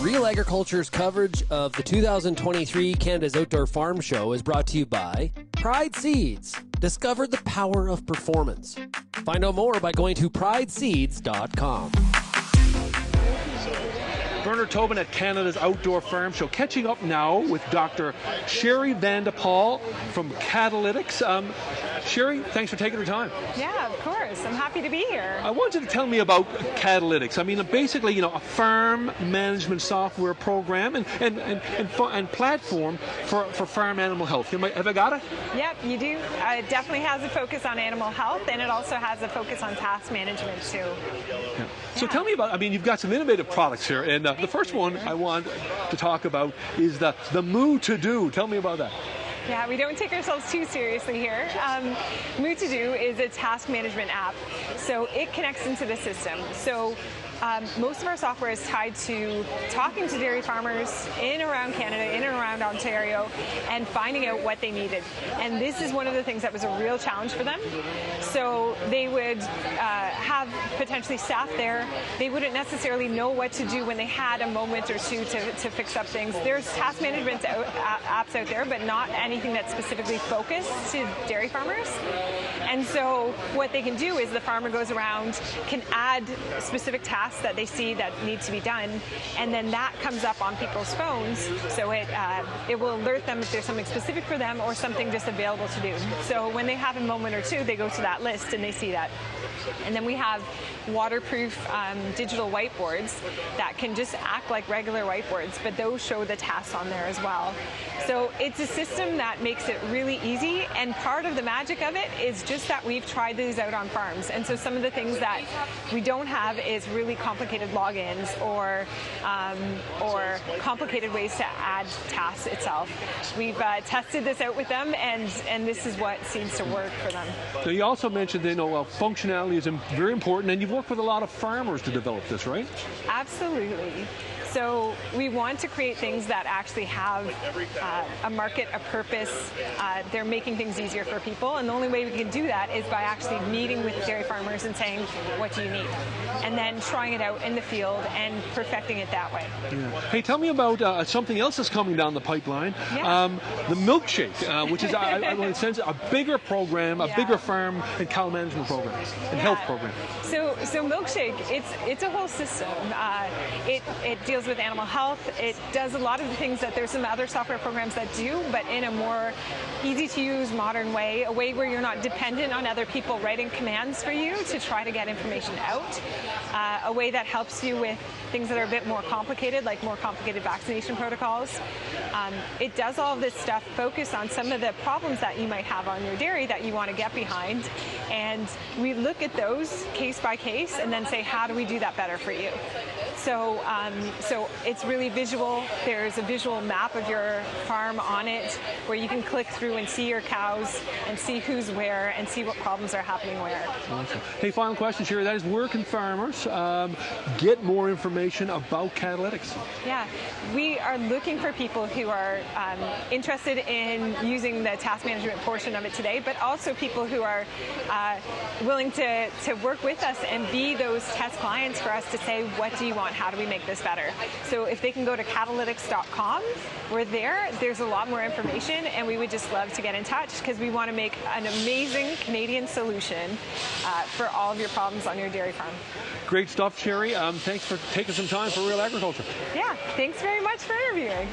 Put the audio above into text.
Real Agriculture's coverage of the 2023 Canada's Outdoor Farm Show is brought to you by Pride Seeds. Discover the power of performance. Find out more by going to prideseeds.com. Bernard Tobin at Canada's Outdoor Farm Show. Catching up now with Dr. Shari Van De Pol from Cattleytics. Shari, thanks for taking the time. Yeah, of course. I'm happy to be here. I want you to tell me about Cattleytics. I mean, basically, a farm management software program and platform for farm animal health. Have I got it? Yep, you do. It definitely has a focus on animal health, and it also has a focus on task management, too. Yeah. So tell me about, you've got some innovative products here, and the first one I want to talk about is the Moo To Do. Tell me about that. Yeah, we don't take ourselves too seriously here. Moo To Do is a task management app, so it connects into the system. So most of our software is tied to talking to dairy farmers in and around Canada, in and around Ontario, and finding out what they needed. And this is one of the things that was a real challenge for them. So they would have potentially staff there. They wouldn't necessarily know what to do when they had a moment or two to fix up things. There's task management apps out there, but not anything that's specifically focused to dairy farmers. And so what they can do is the farmer goes around, can add specific tasks that they see that need to be done, and then that comes up on people's phones, so it will alert them if there's something specific for them or something just available to do. So when they have a moment or two, they go to that list and they see that. And then we have waterproof digital whiteboards that can just act like regular whiteboards, but those show the tasks on there as well. So it's a system that makes it really easy, and part of the magic of it is just that we've tried these out on farms. And so some of the things that we don't have is really complicated logins or complicated ways to add tasks itself. We've tested this out with them, and this is what seems to work for them. So you also mentioned, functionality is very important, and you've worked with a lot of farmers to develop this, right? Absolutely. So we want to create things that actually have a market, a purpose. They're making things easier for people, and the only way we can do that is by actually meeting with dairy farmers and saying, what do you need? And then trying it out in the field and perfecting it that way. Yeah. Hey, tell me about something else that's coming down the pipeline. Yeah. The milkshake, which is, in a sense, a bigger program, a bigger farm and cow management program and health program. So Milkshake, it's a whole system. It deals with animal health. It does a lot of the things that there's some other software programs that do, but in a more easy-to-use, modern way, a way where you're not dependent on other people writing commands for you to try to get information out, a way that helps you with things that are a bit more complicated, like more complicated vaccination protocols. It does all of this stuff focused on some of the problems that you might have on your dairy that you want to get behind, and we look at those case by case and then say, how do we do that better for you? So it's really visual. There's a visual map of your farm on it where you can click through and see your cows and see who's where and see what problems are happening where. Awesome. Hey, final question, Shari. That is, where can farmers get more information about Cattleytics? Yeah, we are looking for people who are interested in using the task management portion of it today, but also people who are willing to work with us and be those test clients for us to say, what do you want? How do we make this better? So if they can go to cattleytics.com, we're there. There's a lot more information, and we would just love to get in touch because we want to make an amazing Canadian solution for all of your problems on your dairy farm. Great stuff, Shari. Thanks for taking some time for Real Agriculture. Yeah, thanks very much for interviewing.